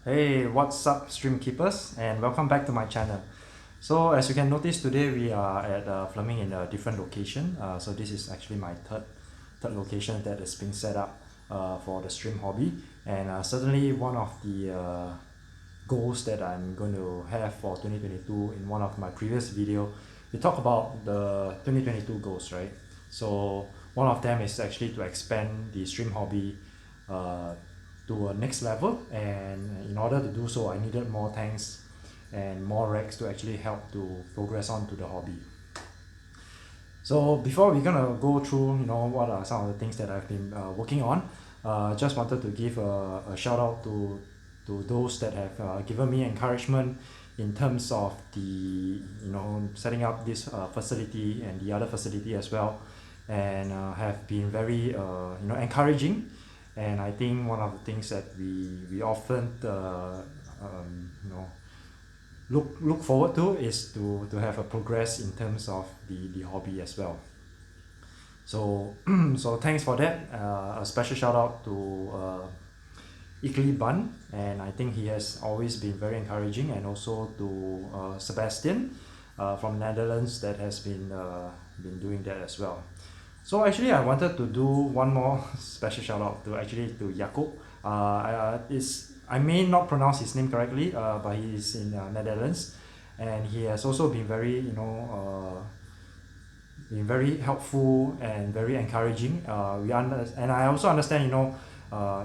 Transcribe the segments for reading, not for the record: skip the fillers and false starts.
Hey, what's up stream keepers, and welcome back to my channel. So as you can notice, today we are at filming in a different location. So this is actually my third location that is being set up for the stream hobby, and certainly one of the goals that I'm going to have for 2022. In one of my previous video, we talk about the 2022 goals, right? So one of them is actually to expand the stream hobby to a next level, and in order to do so I needed more tanks and more racks to actually help to progress on to the hobby. So before we're gonna go through what are some of the things that I've been working on, just wanted to give a shout out to those that have given me encouragement in terms of the setting up this facility and the other facility as well, and have been very encouraging. And I think one of the things that we often look forward to is to have a progress in terms of the hobby as well. So so thanks for that. A special shout out to Ikli Ban, and I think he has always been very encouraging, and also to Sebastian from Netherlands that has been doing that as well. So actually I wanted to do one more special shout out to Jakob. I may not pronounce his name correctly, but he is in Netherlands, and he has also been very helpful and very encouraging. And I also understand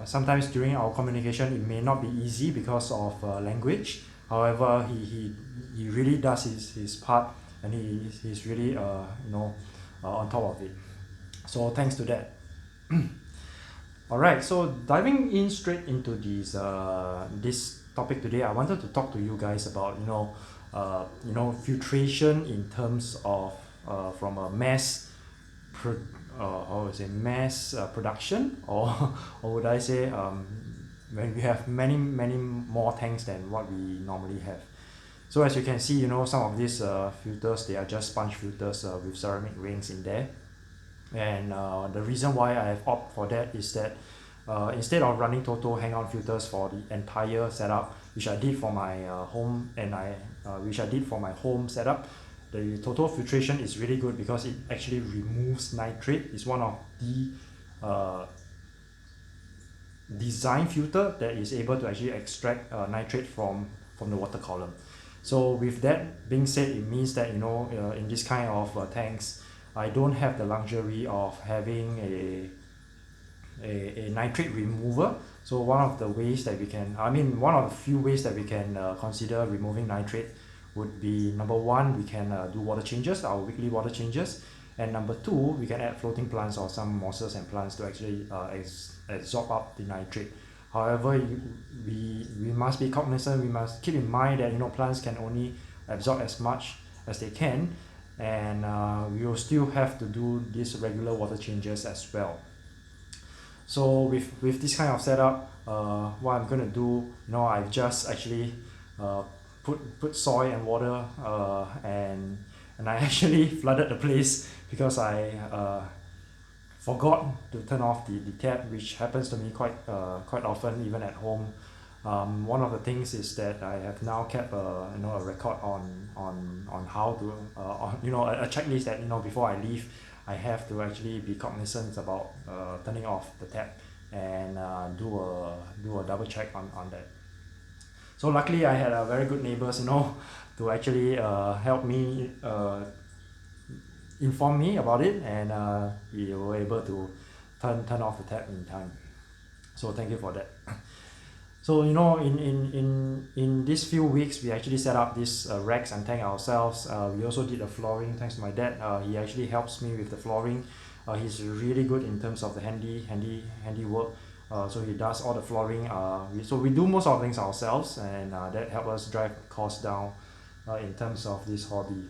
sometimes during our communication it may not be easy because of language. However, he really does his part, and he's really on top of it. So thanks to that. Alright, so diving in straight into this topic today, I wanted to talk to you guys about filtration in terms of from a mass production, or would I say when we have many more tanks than what we normally have. So as you can see, some of these filters, they are just sponge filters with ceramic rings in there. And the reason why I have opted for that is that instead of running total hang-on filters for the entire setup, which I did for my home, and which I did for my home setup, the total filtration is really good because it actually removes nitrate. It's one of the design filter that is able to actually extract nitrate from the water column. So with that being said, it means that in this kind of tanks, I don't have the luxury of having a nitrate remover. So one of the few ways that we can consider removing nitrate would be, number one, we can do water changes, our weekly water changes, and number two, we can add floating plants or some mosses and plants to actually absorb up the nitrate. However, we must be cognizant, we must keep in mind that plants can only absorb as much as they can, and we will still have to do these regular water changes as well. So with this kind of setup, what I'm gonna do, I've just actually put soil and water, and I actually flooded the place because I forgot to turn off the tap, which happens to me quite often, even at home. One of the things is that I have now kept a record on how to a checklist that before I leave, I have to actually be cognizant about turning off the tap, and do a double check on that. So luckily I had very good neighbors to actually help me, inform me about it, and we were able to turn off the tap in time. So thank you for that. So in these few weeks, we actually set up these racks and tank ourselves. We also did the flooring thanks to my dad. He actually helps me with the flooring. He's really good in terms of the handy work. So he does all the flooring. So we do most of the things ourselves, and that helps us drive costs down in terms of this hobby.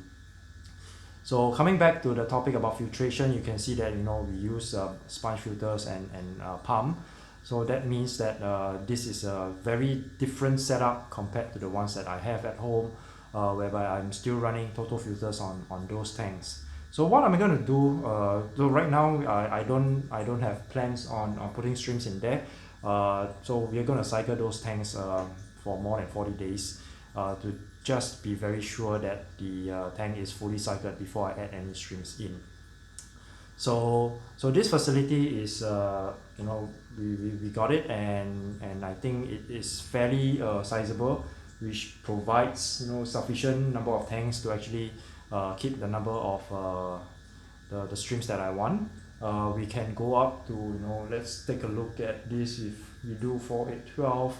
So coming back to the topic about filtration, you can see that we use sponge filters and pump. So that means that this is a very different setup compared to the ones that I have at home, whereby I'm still running total filters on those tanks. So what am I going to do? So right now I don't have plans on putting streams in there. So we're going to cycle those tanks for more than 40 days to just be very sure that the tank is fully cycled before I add any streams in. So this facility is we got it, and I think it is fairly sizable, which provides sufficient number of tanks to actually keep the number of the streams that I want. We can go up to let's take a look at this. If we do 4, 8, 12,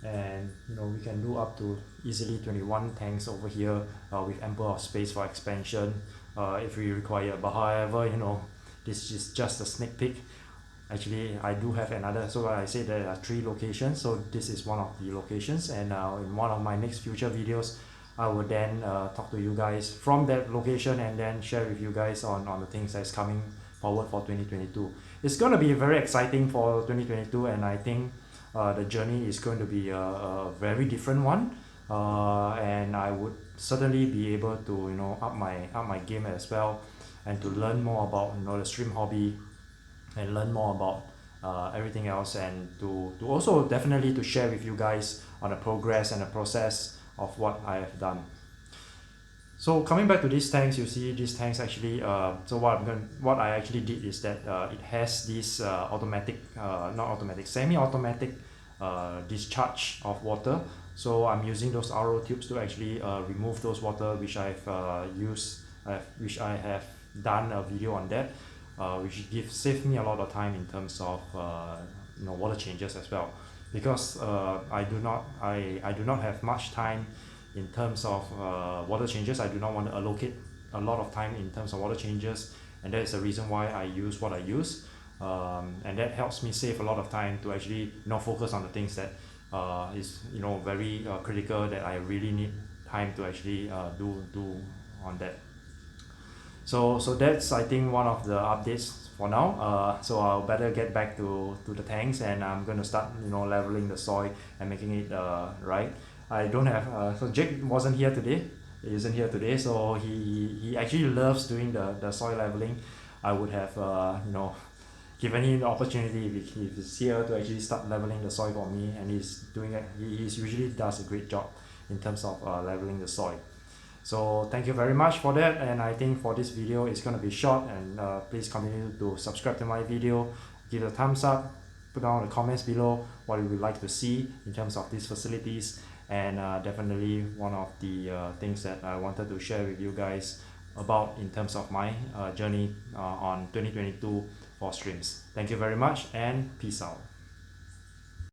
and we can do up to easily 21 tanks over here with ample of space for expansion if we require. But however, this is just a sneak peek. Actually, I do have another, so I say there are 3 locations, so this is one of the locations, and in one of my next future videos I will then talk to you guys from that location and then share with you guys on the things that's coming forward for 2022. It's going to be very exciting for 2022, and I think the journey is going to be a very different one, and I would certainly be able to up my game as well, and to learn more about the stream hobby, and learn more about everything else, and to also definitely to share with you guys on the progress and the process of what I have done. So coming back to these tanks, you see these tanks actually, so what I actually did is that it has this automatic, not automatic, semi-automatic discharge of water. So I'm using those RO tubes to actually remove those water, which I've which I have done a video on that, which saved me a lot of time in terms of water changes as well, because I do not have much time in terms of water changes. I do not want to allocate a lot of time in terms of water changes, and that is the reason why I use what I use, and that helps me save a lot of time to actually focus on the things that is very critical, that I really need time to actually do on that. So that's, I think, one of the updates for now. So I'll better get back to the tanks, and I'm going to start leveling the soil and making it right. I don't have so Jake wasn't here today. He isn't here today, so he actually loves doing the soil leveling. I would have given him the opportunity if he's here to actually start leveling the soil for me, and he's doing it. He usually does a great job in terms of leveling the soil. So thank you very much for that, and I think for this video it's going to be short, and please continue to subscribe to my video, give it a thumbs up, put down the comments below what you would like to see in terms of these facilities, and definitely one of the things that I wanted to share with you guys about in terms of my journey on 2022 for streams. Thank you very much, and peace out.